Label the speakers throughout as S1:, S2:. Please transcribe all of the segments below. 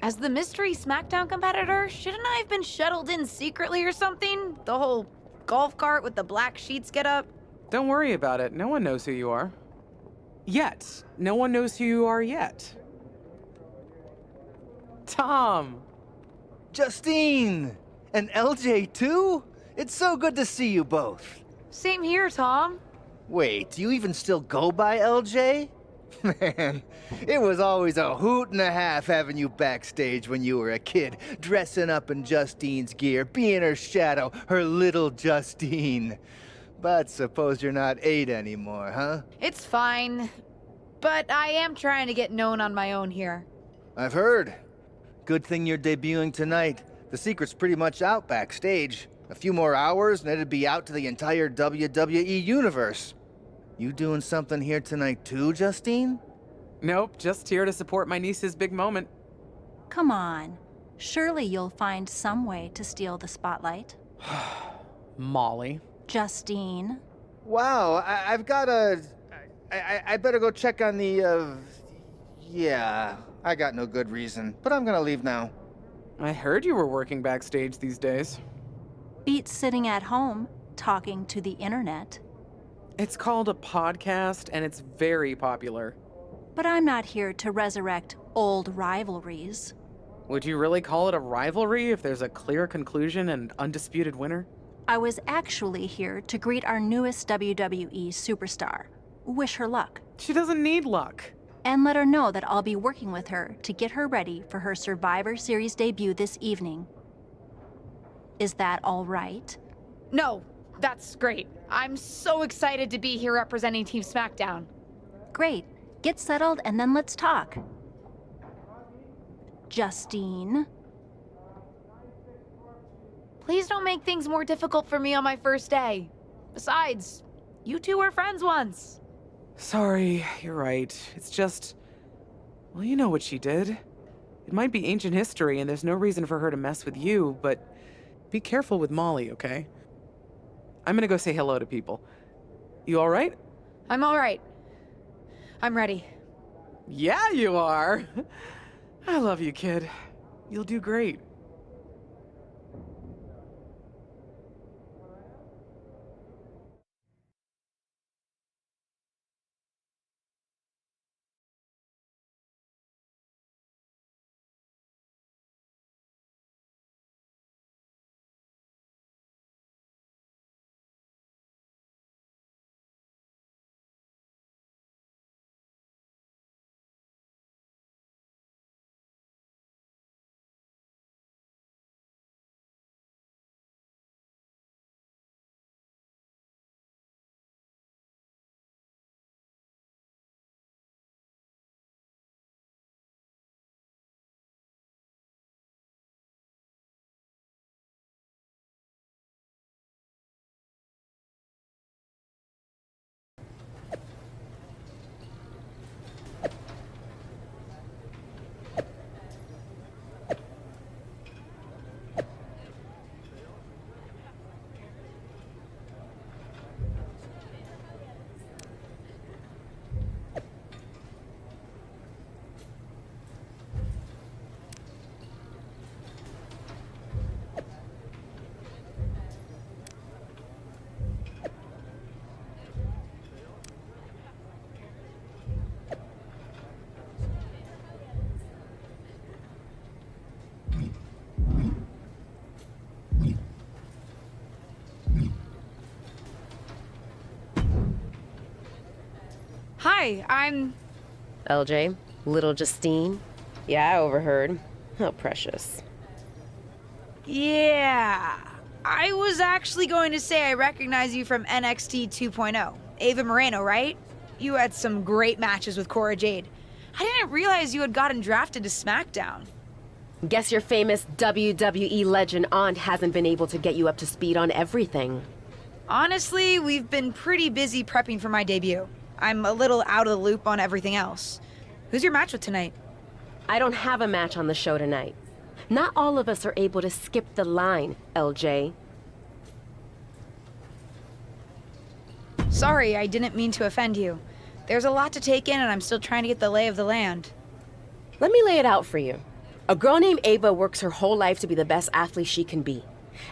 S1: As the mystery SmackDown competitor, shouldn't I have been shuttled in secretly or something? The whole golf cart with the black sheets get up?
S2: Don't worry about it. No one knows who you are. Yet. No one knows who you are yet. Tom!
S3: Justine! And LJ too? It's so good to see you both.
S1: Same here, Tom.
S3: Wait, do you even still go by LJ? Man, it was always a hoot and a half having you backstage when you were a kid, dressing up in Justine's gear, being her shadow, her little Justine. But suppose you're not 8 anymore, huh?
S1: It's fine. But I am trying to get known on my own here.
S3: I've heard. Good thing you're debuting tonight. The secret's pretty much out backstage. A few more hours and it'd be out to the entire WWE universe. You doing something here tonight too, Justine?
S2: Nope, just here to support my niece's big moment.
S4: Come on. Surely you'll find some way to steal the spotlight.
S2: Molly.
S4: Justine.
S3: Wow, I've got a... I better go check on the, Yeah, I got no good reason, but I'm gonna leave now.
S2: I heard you were working backstage these days.
S4: Beats sitting at home, talking to the internet.
S2: It's called a podcast, and it's very popular.
S4: But I'm not here to resurrect old rivalries.
S2: Would you really call it a rivalry if there's a clear conclusion and undisputed winner?
S4: I was actually here to greet our newest WWE superstar. Wish her luck.
S2: She doesn't need luck.
S4: And let her know that I'll be working with her to get her ready for her Survivor Series debut this evening. Is that all right?
S1: No, that's great. I'm so excited to be here representing Team SmackDown.
S4: Great. Get settled and then let's talk. Justine.
S1: Please don't make things more difficult for me on my first day. Besides, you two were friends once.
S2: Sorry, you're right. It's just... Well, you know what she did. It might be ancient history and there's no reason for her to mess with you, but be careful with Molly, okay? I'm gonna go say hello to people. You alright?
S1: I'm all right. I'm ready.
S2: Yeah, you are! I love you, kid. You'll do great.
S1: Hi, I'm...
S5: LJ, little Justine. Yeah, I overheard. How precious.
S1: Yeah. I was actually going to say I recognize you from NXT 2.0. Ava Moreno, right? You had some great matches with Cora Jade. I didn't realize you had gotten drafted to SmackDown.
S5: Guess your famous WWE legend aunt hasn't been able to get you up to speed on everything.
S1: Honestly, we've been pretty busy prepping for my debut. I'm a little out of the loop on everything else. Who's your match with tonight?
S5: I don't have a match on the show tonight. Not all of us are able to skip the line, LJ.
S1: Sorry, I didn't mean to offend you. There's a lot to take in and I'm still trying to get the lay of the land.
S5: Let me lay it out for you. A girl named Ava works her whole life to be the best athlete she can be.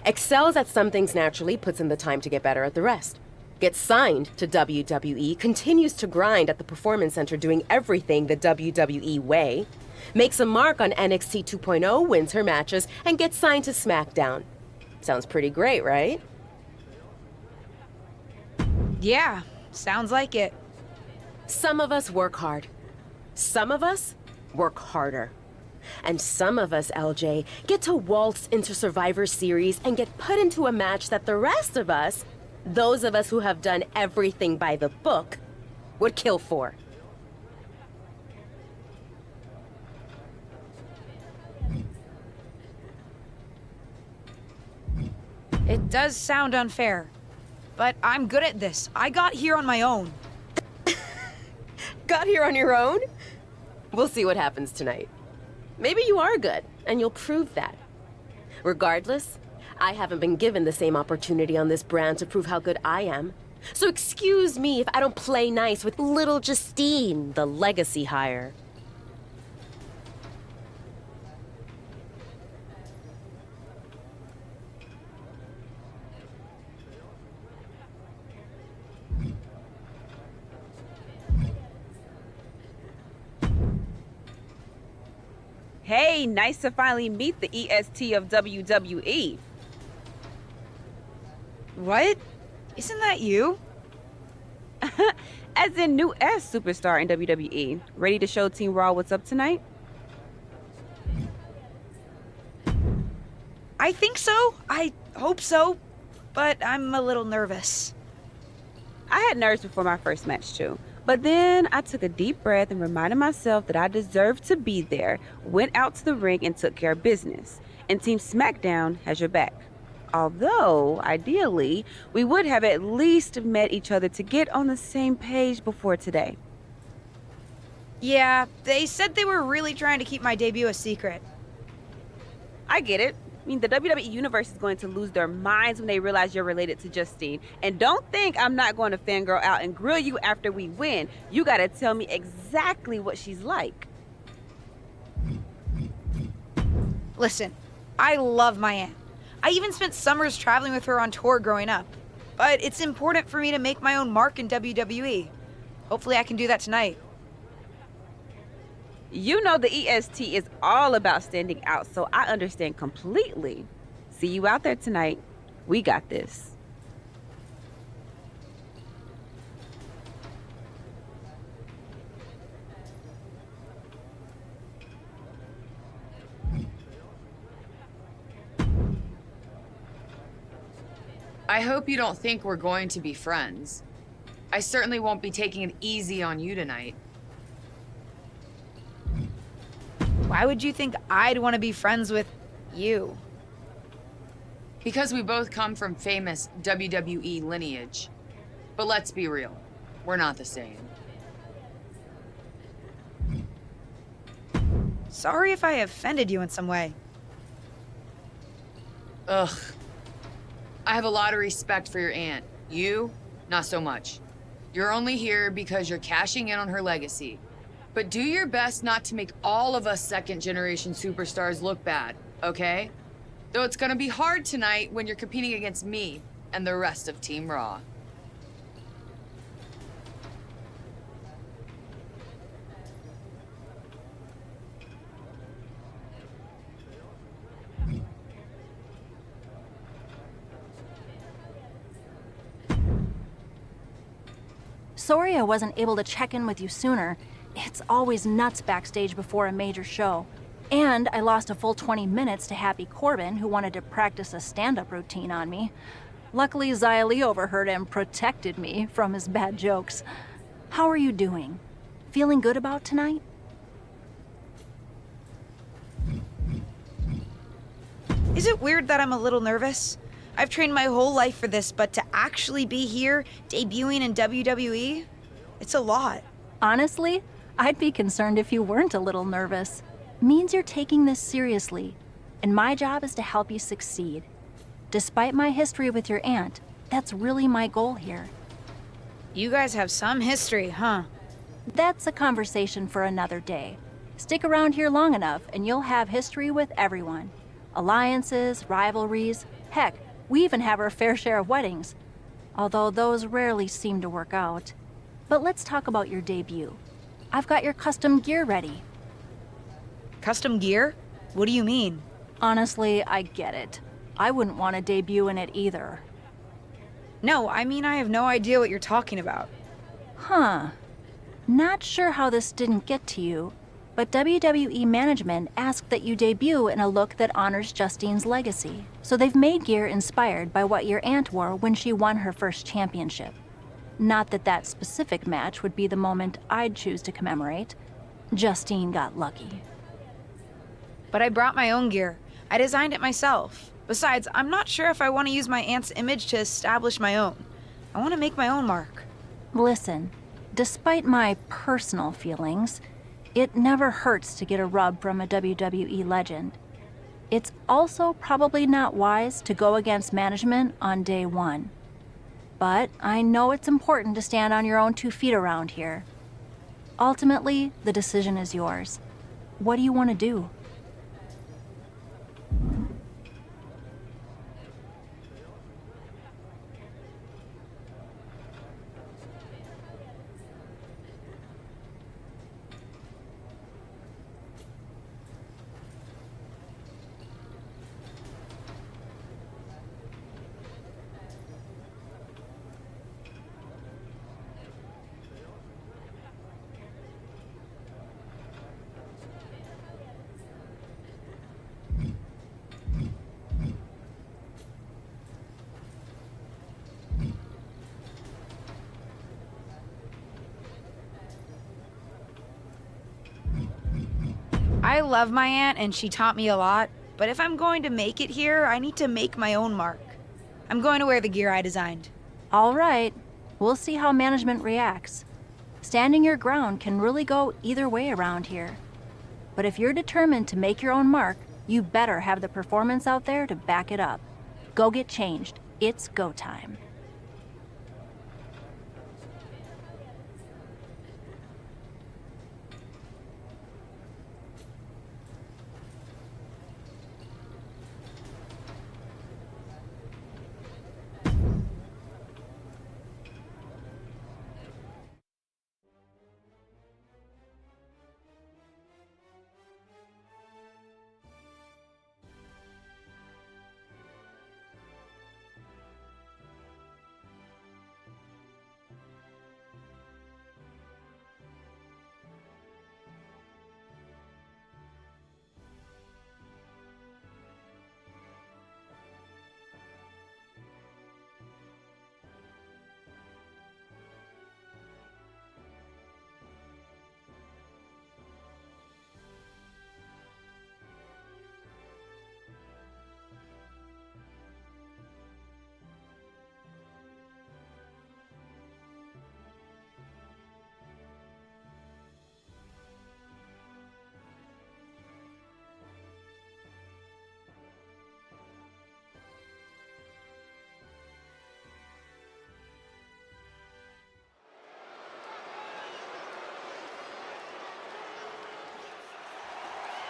S5: Excels at some things naturally, puts in the time to get better at the rest. Gets signed to WWE, continues to grind at the Performance Center doing everything the WWE way. Makes a mark on NXT 2.0, wins her matches, and gets signed to SmackDown. Sounds pretty great, right?
S1: Yeah, sounds like it.
S5: Some of us work hard. Some of us work harder. And some of us, LJ, get to waltz into Survivor Series and get put into a match that the rest of us, those of us who have done everything by the book, would kill for.
S1: It does sound unfair, but I'm good at this. I got here on my own.
S5: Got here on your own? We'll see what happens tonight. Maybe you are good, and you'll prove that. Regardless, I haven't been given the same opportunity on this brand to prove how good I am. So excuse me if I don't play nice with little Justine, the legacy hire.
S6: Hey, nice to finally meet the EST of WWE.
S1: What? Isn't that you?
S6: As in new S superstar in WWE. Ready to show Team Raw what's up tonight?
S1: I think so. I hope so. But I'm a little nervous.
S6: I had nerves before my first match too. But then I took a deep breath and reminded myself that I deserved to be there, went out to the ring and took care of business. And Team SmackDown has your back. Although, ideally, we would have at least met each other to get on the same page before today.
S1: Yeah, they said they were really trying to keep my debut a secret.
S6: I get it. I mean, the WWE Universe is going to lose their minds when they realize you're related to Justine. And don't think I'm not going to fangirl out and grill you after we win. You gotta tell me exactly what she's like.
S1: Listen, I love my aunt. I even spent summers traveling with her on tour growing up. But it's important for me to make my own mark in WWE. Hopefully I can do that tonight.
S6: You know the EST is all about standing out, so I understand completely. See you out there tonight. We got this.
S7: I hope you don't think we're going to be friends. I certainly won't be taking it easy on you tonight.
S1: Why would you think I'd want to be friends with you?
S7: Because we both come from famous WWE lineage. But let's be real, we're not the same.
S1: Sorry if I offended you in some way.
S7: Ugh. I have a lot of respect for your aunt. You, not so much. You're only here because you're cashing in on her legacy. But do your best not to make all of us second-generation superstars look bad, okay? Though it's gonna be hard tonight when you're competing against me and the rest of Team Raw.
S4: Sorry I wasn't able to check in with you sooner. It's always nuts backstage before a major show. And I lost a full 20 minutes to Happy Corbin, who wanted to practice a stand-up routine on me. Luckily, Xia Li overheard and protected me from his bad jokes. How are you doing? Feeling good about tonight?
S1: Is it weird that I'm a little nervous? I've trained my whole life for this, but to actually be here, debuting in WWE, it's a lot.
S4: Honestly, I'd be concerned if you weren't a little nervous. Means you're taking this seriously, and my job is to help you succeed. Despite my history with your aunt, that's really my goal here.
S1: You guys have some history, huh?
S4: That's a conversation for another day. Stick around here long enough and you'll have history with everyone. Alliances, rivalries, heck, we even have our fair share of weddings. Although those rarely seem to work out. But let's talk about your debut. I've got your custom gear ready.
S1: Custom gear? What do you mean?
S4: Honestly, I get it. I wouldn't want to debut in it either.
S1: No, I mean, I have no idea what you're talking about.
S4: Huh. Not sure how this didn't get to you, but WWE management asked that you debut in a look that honors Justine's legacy. So they've made gear inspired by what your aunt wore when she won her first championship. Not that that specific match would be the moment I'd choose to commemorate. Justine got lucky.
S1: But I brought my own gear. I designed it myself. Besides, I'm not sure if I want to use my aunt's image to establish my own. I want to make my own mark.
S4: Listen, despite my personal feelings, it never hurts to get a rub from a WWE legend. It's also probably not wise to go against management on day one. But I know it's important to stand on your own 2 feet around here. Ultimately, the decision is yours. What do you want to do?
S1: I love my aunt and she taught me a lot, but if I'm going to make it here, I need to make my own mark. I'm going to wear the gear I designed.
S4: All right, we'll see how management reacts. Standing your ground can really go either way around here. But if you're determined to make your own mark, you better have the performance out there to back it up. Go get changed. It's go time.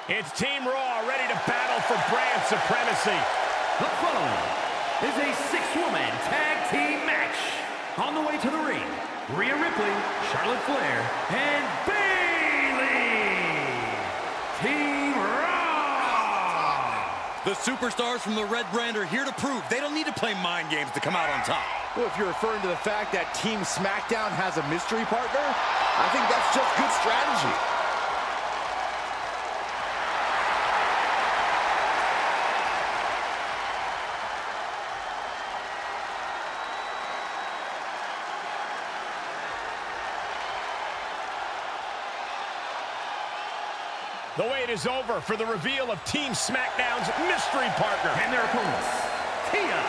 S8: It's Team Raw ready to battle for brand supremacy.
S9: The following is a 6-woman tag team match. On the way to the ring, Rhea Ripley, Charlotte Flair, and Bayley. Team Raw.
S10: The superstars from the Red Brand are here to prove they don't need to play mind games to come out on top.
S11: Well, if you're referring to the fact that Team SmackDown has a mystery partner, I think that's just good strategy.
S8: The wait is over for the reveal of Team SmackDown's mystery partner.
S9: And their opponents, Tia,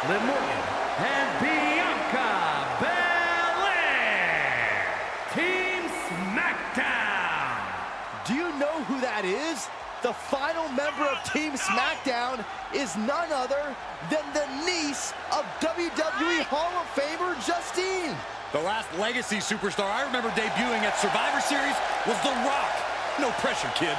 S9: Liv Morgan, and Bianca Belair. Team SmackDown.
S11: Do you know who that is? The final member of Team SmackDown is none other than the niece of WWE Hall of Famer Justine.
S10: The last legacy superstar I remember debuting at Survivor Series was The Rock. No pressure, kid.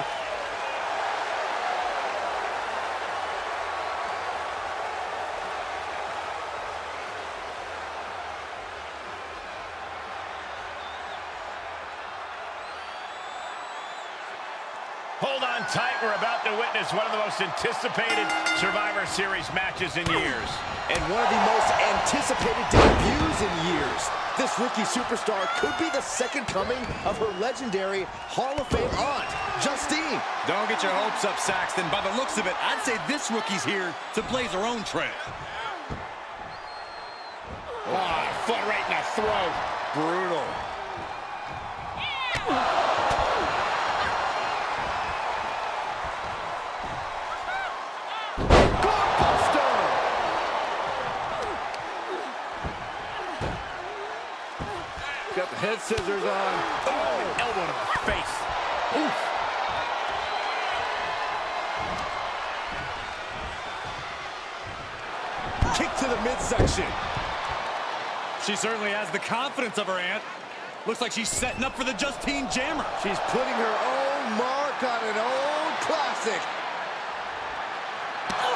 S8: Hold on tight. We're about to witness one of the most anticipated Survivor Series matches in years.
S11: And one of the most anticipated debuts in years. This rookie superstar could be the second coming of her legendary Hall of Fame aunt, Justine.
S10: Don't get your hopes up, Saxton. By the looks of it, I'd say this rookie's here to blaze her own trail.
S8: Oh, foot right in the throat.
S10: Brutal.
S11: Got the head scissors on.
S8: Oh, elbow to the face. Oof.
S11: Kick to the midsection.
S10: She certainly has the confidence of her aunt. Looks like she's setting up for the Justine Jammer.
S11: She's putting her own mark on an old classic.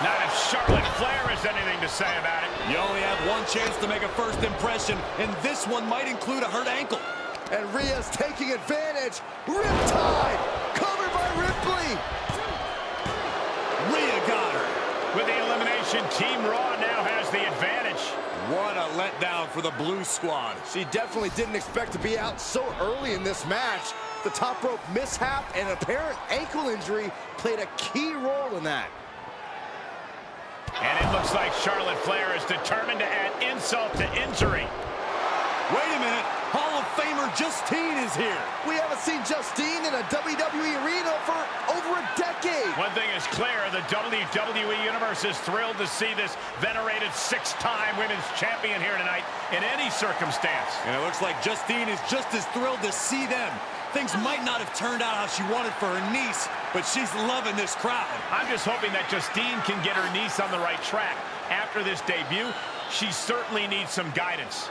S8: Not if Charlotte Flair has anything to say about it.
S10: You only have one chance to make a first impression, and this one might include a hurt ankle.
S11: And Rhea's taking advantage. Riptide, covered by Ripley.
S10: Rhea got her.
S8: With the elimination, Team Raw now has the advantage.
S10: What a letdown for the Blue Squad.
S11: She definitely didn't expect to be out so early in this match. The top rope mishap and apparent ankle injury played a key role in that.
S8: And it looks like Charlotte Flair is determined to add insult to injury.
S10: Wait a minute. Hall of Famer Justine is here.
S11: We haven't seen Justine in a WWE arena for over a decade.
S8: One thing is clear, the WWE Universe is thrilled to see this venerated six-time women's champion here tonight in any circumstance.
S10: And it looks like Justine is just as thrilled to see them. Things might not have turned out how she wanted for her niece, but she's loving this crowd.
S8: I'm just hoping that Justine can get her niece on the right track. After this debut, she certainly needs some guidance.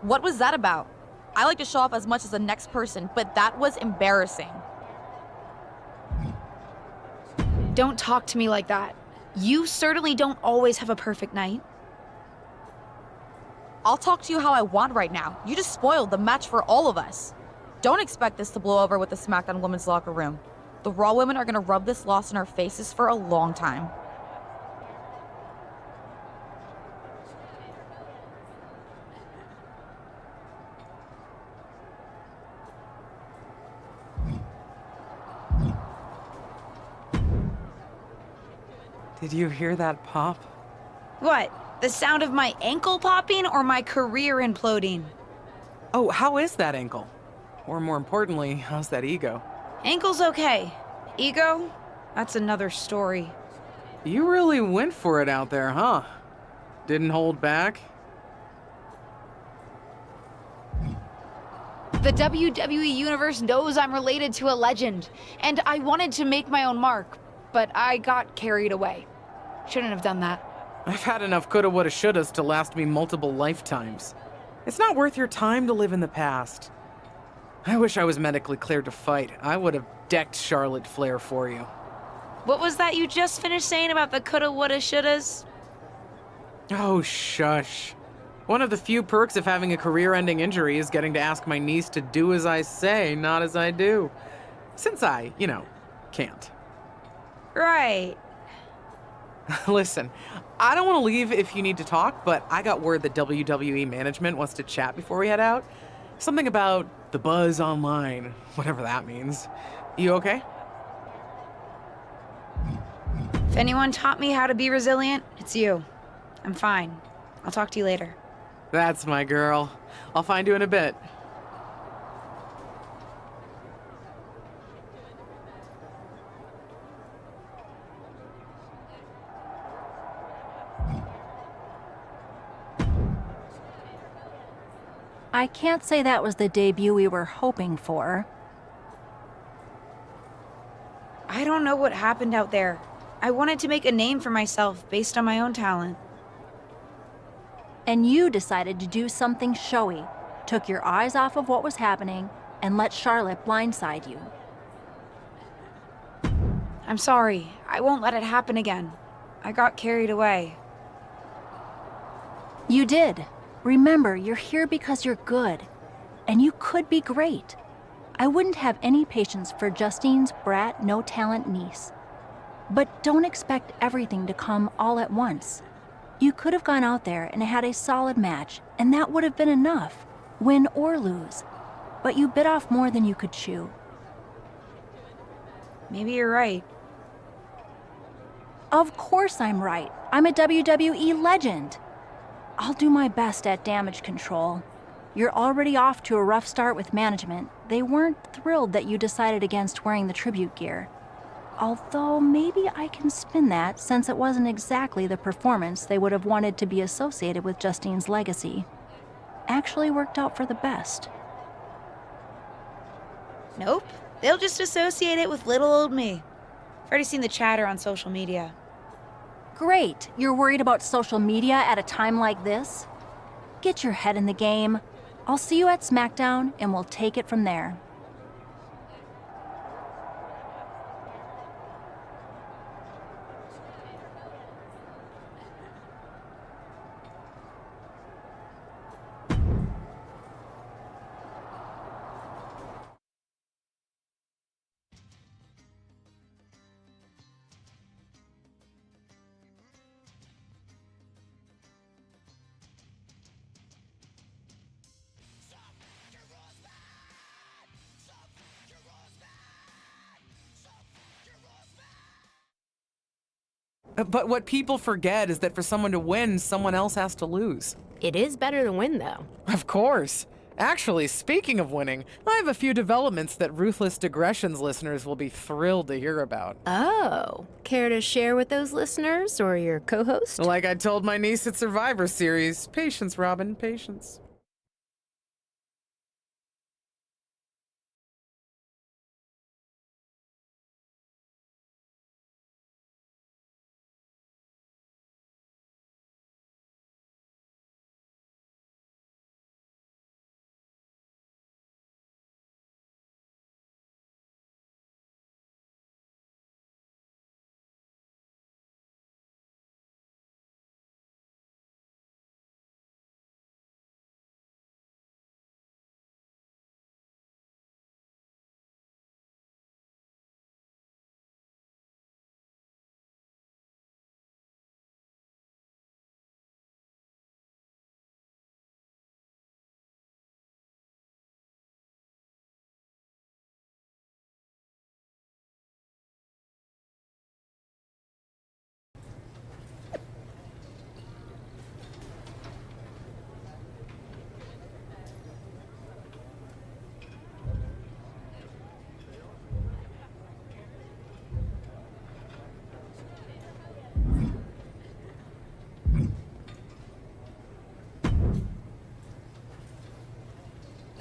S12: What was that about? I like to show off as much as the next person, but that was embarrassing.
S1: Don't talk to me like that. You certainly don't always have a perfect night.
S12: I'll talk to you how I want right now. You just spoiled the match for all of us. Don't expect this to blow over with the SmackDown women's locker room. The Raw women are gonna rub this loss in our faces for a long time.
S2: Did you hear that pop?
S1: What? The sound of my ankle popping or my career imploding?
S2: Oh, how is that ankle? Or more importantly, how's that ego?
S1: Ankle's okay. Ego? That's another story.
S2: You really went for it out there, huh? Didn't hold back?
S1: The WWE Universe knows I'm related to a legend, and I wanted to make my own mark, but I got carried away. Shouldn't have done that.
S2: I've had enough coulda, woulda, shouldas to last me multiple lifetimes. It's not worth your time to live in the past. I wish I was medically cleared to fight. I would have decked Charlotte Flair for you.
S1: What was that you just finished saying about the coulda, woulda, shouldas?
S2: Oh, shush. One of the few perks of having a career-ending injury is getting to ask my niece to do as I say, not as I do. Since I, can't.
S1: Right.
S2: Listen, I don't want to leave if you need to talk, but I got word that WWE management wants to chat before we head out. Something about the buzz online, whatever that means. You okay?
S1: If anyone taught me how to be resilient, it's you. I'm fine. I'll talk to you later.
S2: That's my girl. I'll find you in a bit.
S4: I can't say that was the debut we were hoping for.
S1: I don't know what happened out there. I wanted to make a name for myself based on my own talent.
S4: And you decided to do something showy, took your eyes off of what was happening, and let Charlotte blindside you.
S1: I'm sorry. I won't let it happen again. I got carried away.
S4: You did. Remember, you're here because you're good, and you could be great. I wouldn't have any patience for Justine's brat, no-talent niece. But don't expect everything to come all at once. You could have gone out there and had a solid match, and that would have been enough, win or lose. But you bit off more than you could chew.
S1: Maybe you're right.
S4: Of course I'm right. I'm a WWE legend. I'll do my best at damage control. You're already off to a rough start with management. They weren't thrilled that you decided against wearing the tribute gear. Although maybe I can spin that, since it wasn't exactly the performance they would have wanted to be associated with Justine's legacy. Actually worked out for the best.
S1: Nope. They'll just associate it with little old me. I've already seen the chatter on social media.
S4: Great. You're worried about social media at a time like this? Get your head in the game. I'll see you at SmackDown, and we'll take it from there.
S2: But what people forget is that for someone to win, someone else has to lose.
S5: It is better to win, though.
S2: Of course. Actually, speaking of winning, I have a few developments that Ruthless Digressions listeners will be thrilled to hear about.
S5: Oh, care to share with those listeners or your co-host?
S2: Like I told my niece at Survivor Series, patience, Robin, patience.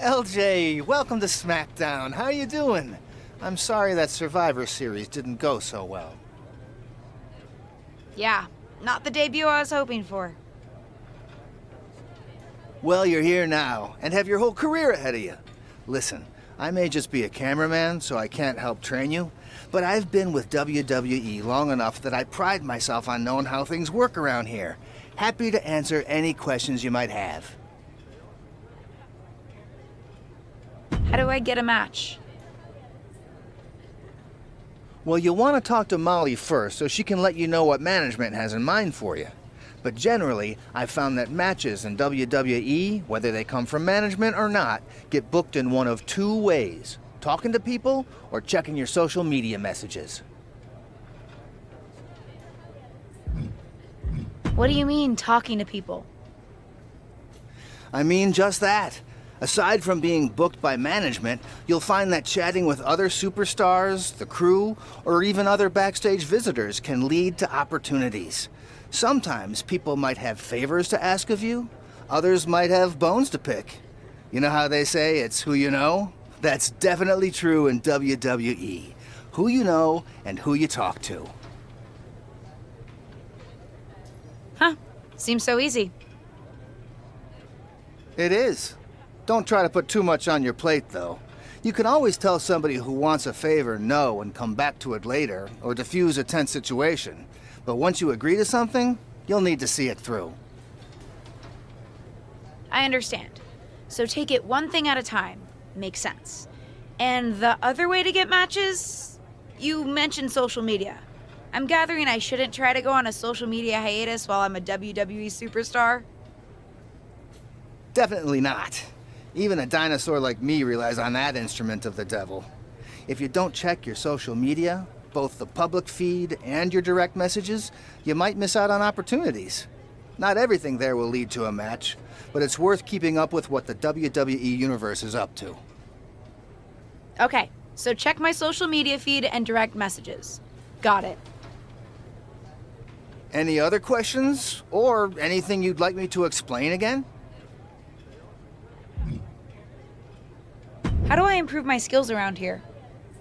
S3: LJ, welcome to SmackDown. How you doing? I'm sorry that Survivor Series didn't go so well.
S1: Yeah, not the debut I was hoping for.
S3: Well, you're here now, and have your whole career ahead of you. Listen, I may just be a cameraman, so I can't help train you, but I've been with WWE long enough that I pride myself on knowing how things work around here. Happy to answer any questions you might have.
S1: How do I get a match?
S3: Well, you'll want to talk to Molly first so she can let you know what management has in mind for you. But generally, I've found that matches in WWE, whether they come from management or not, get booked in one of two ways: talking to people or checking your social media messages.
S1: What do you mean, talking to people?
S3: I mean just that. Aside from being booked by management, you'll find that chatting with other superstars, the crew, or even other backstage visitors can lead to opportunities. Sometimes people might have favors to ask of you, others might have bones to pick. You know how they say it's who you know? That's definitely true in WWE. Who you know and who you talk to.
S1: Huh. Seems so easy.
S3: It is. Don't try to put too much on your plate, though. You can always tell somebody who wants a favor no and come back to it later, or diffuse a tense situation. But once you agree to something, you'll need to see it through.
S1: I understand. So take it one thing at a time. Makes sense. And the other way to get matches? You mentioned social media. I'm gathering I shouldn't try to go on a social media hiatus while I'm a WWE superstar?
S3: Definitely not. Even a dinosaur like me relies on that instrument of the devil. If you don't check your social media, both the public feed and your direct messages, you might miss out on opportunities. Not everything there will lead to a match, but it's worth keeping up with what the WWE Universe is up to.
S1: Okay, so check my social media feed and direct messages. Got it.
S3: Any other questions? Or anything you'd like me to explain again?
S1: How do I improve my skills around here?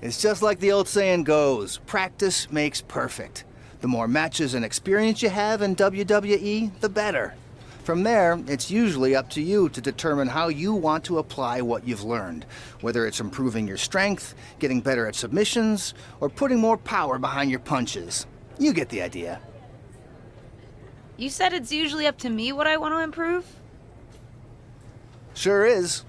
S3: It's just like the old saying goes, practice makes perfect. The more matches and experience you have in WWE, the better. From there, it's usually up to you to determine how you want to apply what you've learned, whether it's improving your strength, getting better at submissions, or putting more power behind your punches. You get the idea.
S1: You said it's usually up to me what I want to improve?
S3: Sure is.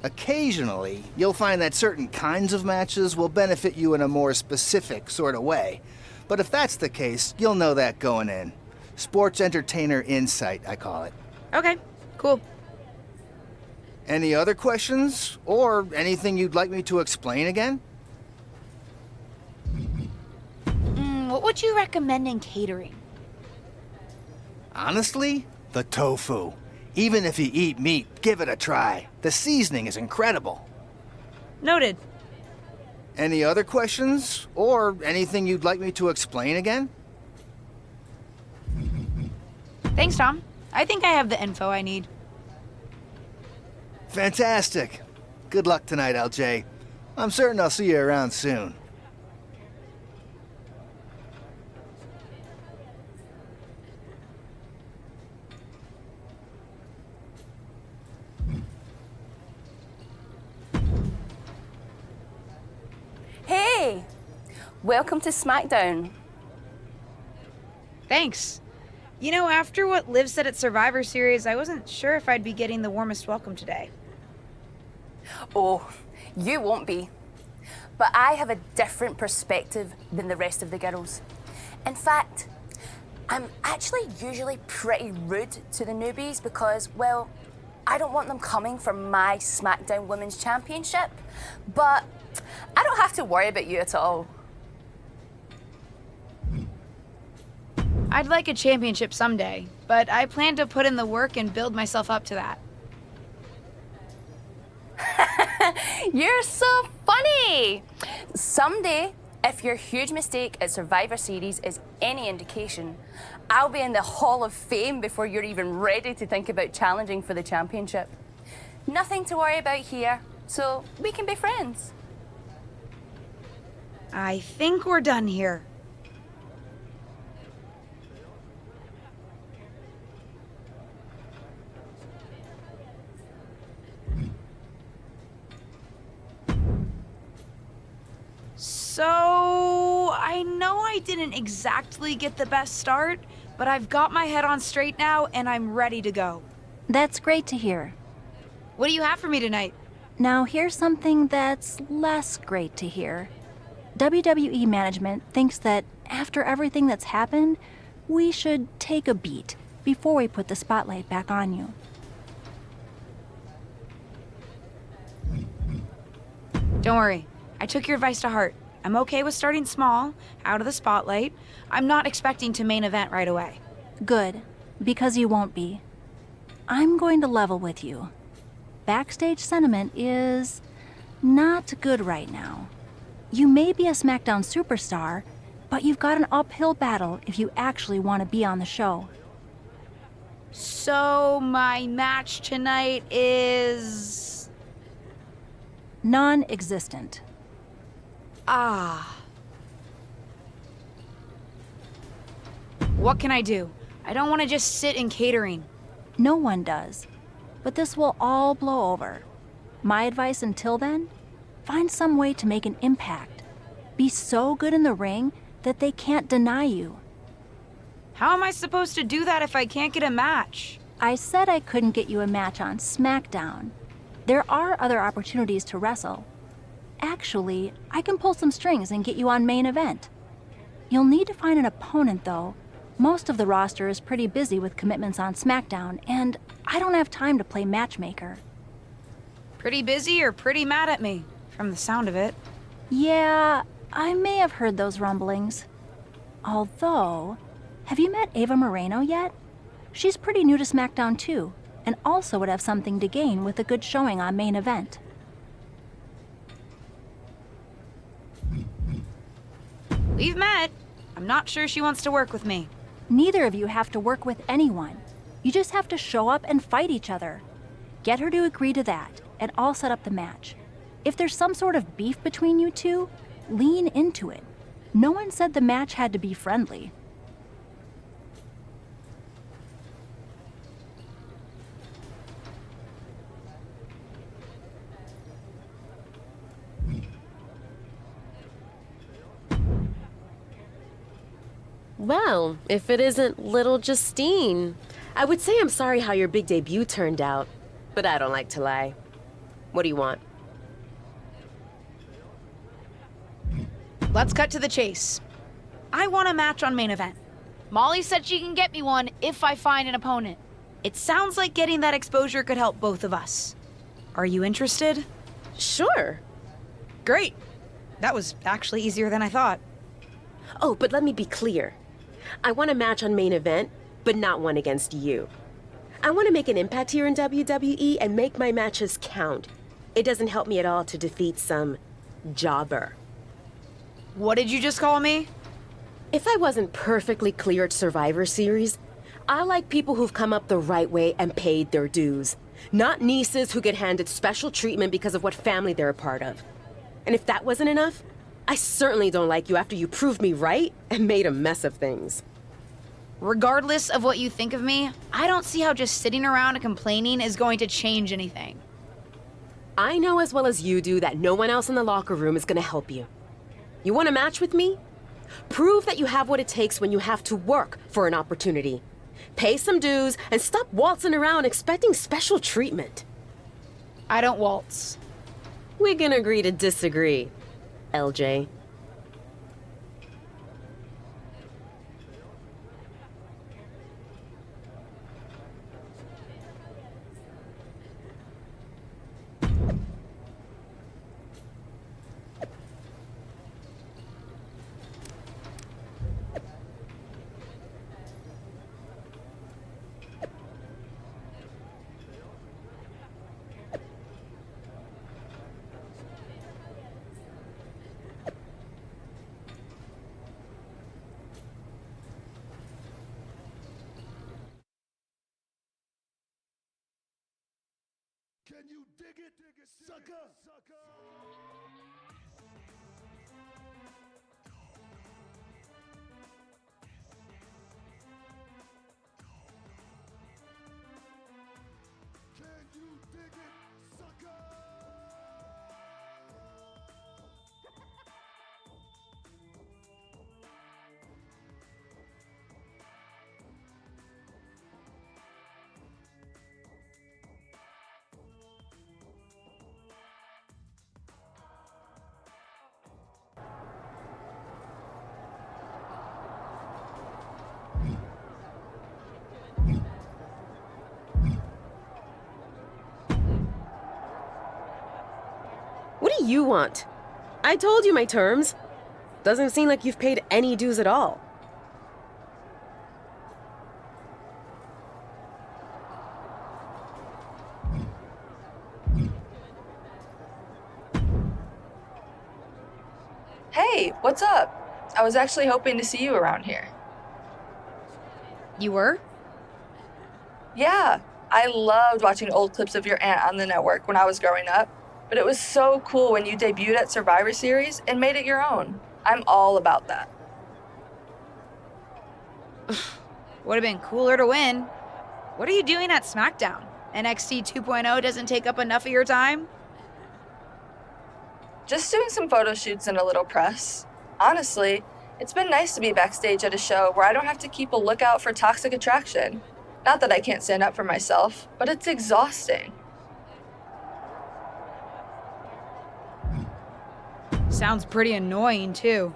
S3: Occasionally, you'll find that certain kinds of matches will benefit you in a more specific sort of way. But if that's the case, you'll know that going in. Sports entertainer insight, I call it.
S1: Okay, cool.
S3: Any other questions? Or anything you'd like me to explain again?
S1: What would you recommend in catering?
S3: Honestly, the tofu. Even if you eat meat, give it a try. The seasoning is incredible.
S1: Noted.
S3: Any other questions? Or anything you'd like me to explain again?
S1: Thanks, Tom. I think I have the info I need.
S3: Fantastic. Good luck tonight, LJ. I'm certain I'll see you around soon.
S13: Hey! Welcome to SmackDown.
S1: Thanks. You know, after what Liv said at Survivor Series, I wasn't sure if I'd be getting the warmest welcome today.
S13: Oh, you won't be. But I have a different perspective than the rest of the girls. In fact, I'm actually usually pretty rude to the newbies because, well, I don't want them coming for my SmackDown Women's Championship. But I don't have to worry about you at all.
S1: I'd like a championship someday, but I plan to put in the work and build myself up to that.
S13: You're so funny! Someday, if your huge mistake at Survivor Series is any indication, I'll be in the Hall of Fame before you're even ready to think about challenging for the championship. Nothing to worry about here, so we can be friends.
S1: I think we're done here. So, I know I didn't exactly get the best start, but I've got my head on straight now and I'm ready to go.
S4: That's great to hear.
S1: What do you have for me tonight?
S4: Now, here's something that's less great to hear. WWE management thinks that after everything that's happened, we should take a beat before we put the spotlight back on you.
S1: Don't worry, I took your advice to heart. I'm okay with starting small, out of the spotlight. I'm not expecting to main event right away.
S4: Good, because you won't be. I'm going to level with you. Backstage sentiment is not good right now. You may be a SmackDown superstar, but you've got an uphill battle if you actually want to be on the show.
S1: So, my match tonight is...
S4: Non-existent.
S1: Ah. What can I do? I don't want to just sit in catering.
S4: No one does. But this will all blow over. My advice until then? Find some way to make an impact. Be so good in the ring that they can't deny you.
S1: How am I supposed to do that if I can't get a match?
S4: I said I couldn't get you a match on SmackDown. There are other opportunities to wrestle. Actually, I can pull some strings and get you on main event. You'll need to find an opponent, though. Most of the roster is pretty busy with commitments on SmackDown, and I don't have time to play matchmaker.
S1: Pretty busy or pretty mad at me, from the sound of it.
S4: Yeah, I may have heard those rumblings. Although, have you met Ava Moreno yet? She's pretty new to SmackDown too, and also would have something to gain with a good showing on main event.
S1: We've met. I'm not sure she wants to work with me.
S4: Neither of you have to work with anyone. You just have to show up and fight each other. Get her to agree to that, and I'll set up the match. If there's some sort of beef between you two, lean into it. No one said the match had to be friendly.
S5: Well, if it isn't little Justine. I would say I'm sorry how your big debut turned out, but I don't like to lie. What do you want?
S1: Let's cut to the chase. I want a match on main event. Molly said she can get me one if I find an opponent. It sounds like getting that exposure could help both of us. Are you interested?
S5: Sure.
S1: Great. That was actually easier than I thought.
S5: Oh, but let me be clear. I want a match on main event, but not one against you. I want to make an impact here in WWE and make my matches count. It doesn't help me at all to defeat some jobber.
S1: What did you just call me?
S5: If I wasn't perfectly clear at Survivor Series, I like people who've come up the right way and paid their dues. Not nieces who get handed special treatment because of what family they're a part of. And if that wasn't enough, I certainly don't like you after you proved me right and made a mess of things.
S1: Regardless of what you think of me, I don't see how just sitting around and complaining is going to change anything.
S5: I know as well as you do that no one else in the locker room is going to help you. You want a match with me? Prove that you have what it takes when you have to work for an opportunity. Pay some dues and stop waltzing around expecting special treatment.
S1: I don't waltz.
S5: We can agree to disagree, LJ.
S11: Can you dig it, sucker? Can you dig it, sucker?
S5: you want? I told you my terms. Doesn't seem like you've paid any dues at all.
S14: Hey, what's up? I was actually hoping to see you around here.
S1: You were?
S14: Yeah, I loved watching old clips of your aunt on the network when I was growing up, but it was so cool when you debuted at Survivor Series and made it your own. I'm all about that.
S1: Would have been cooler to win. What are you doing at SmackDown? NXT 2.0 doesn't take up enough of your time?
S14: Just doing some photo shoots and a little press. Honestly, it's been nice to be backstage at a show where I don't have to keep a lookout for toxic attraction. Not that I can't stand up for myself, but it's exhausting.
S1: Sounds pretty annoying, too.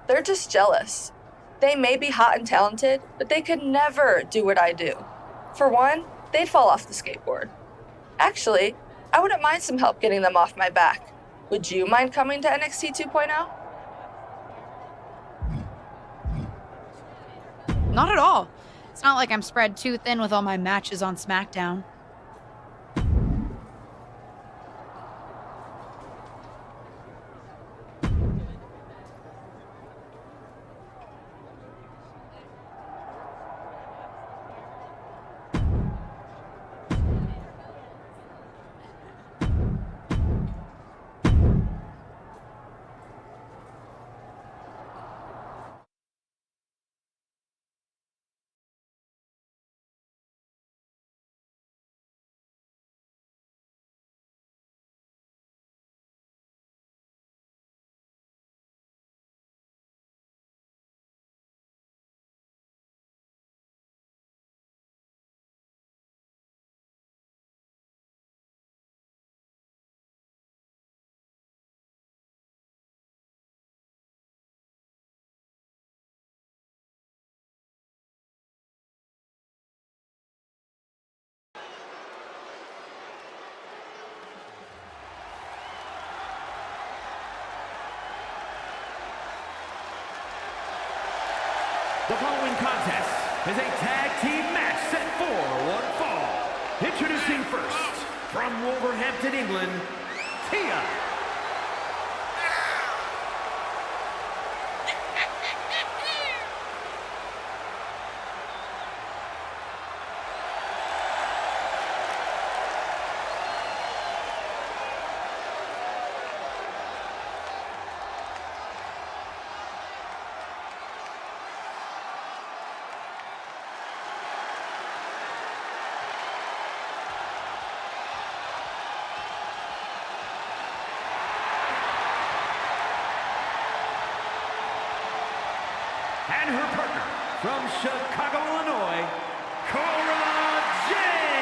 S14: They're just jealous. They may be hot and talented, but they could never do what I do. For one, they'd fall off the skateboard. Actually, I wouldn't mind some help getting them off my back. Would you mind coming to NXT 2.0?
S1: Not at all. It's not like I'm spread too thin with all my matches on SmackDown.
S9: The following contest is a tag team match set for one fall. Introducing first, from Wolverhampton, England, Tia. And her partner from Chicago, Illinois, Cora Jade.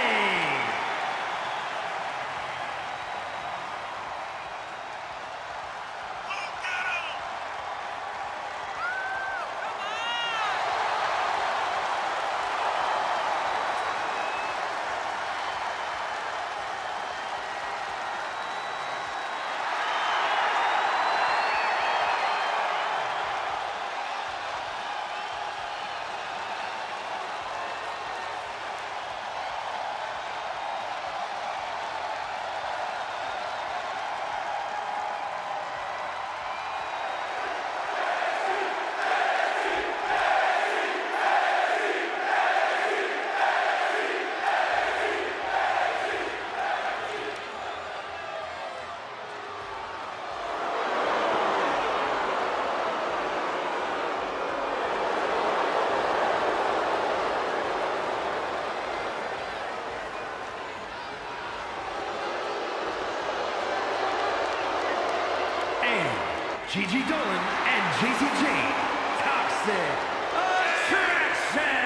S9: Gigi Dolan and JC Jane, Toxic Attraction!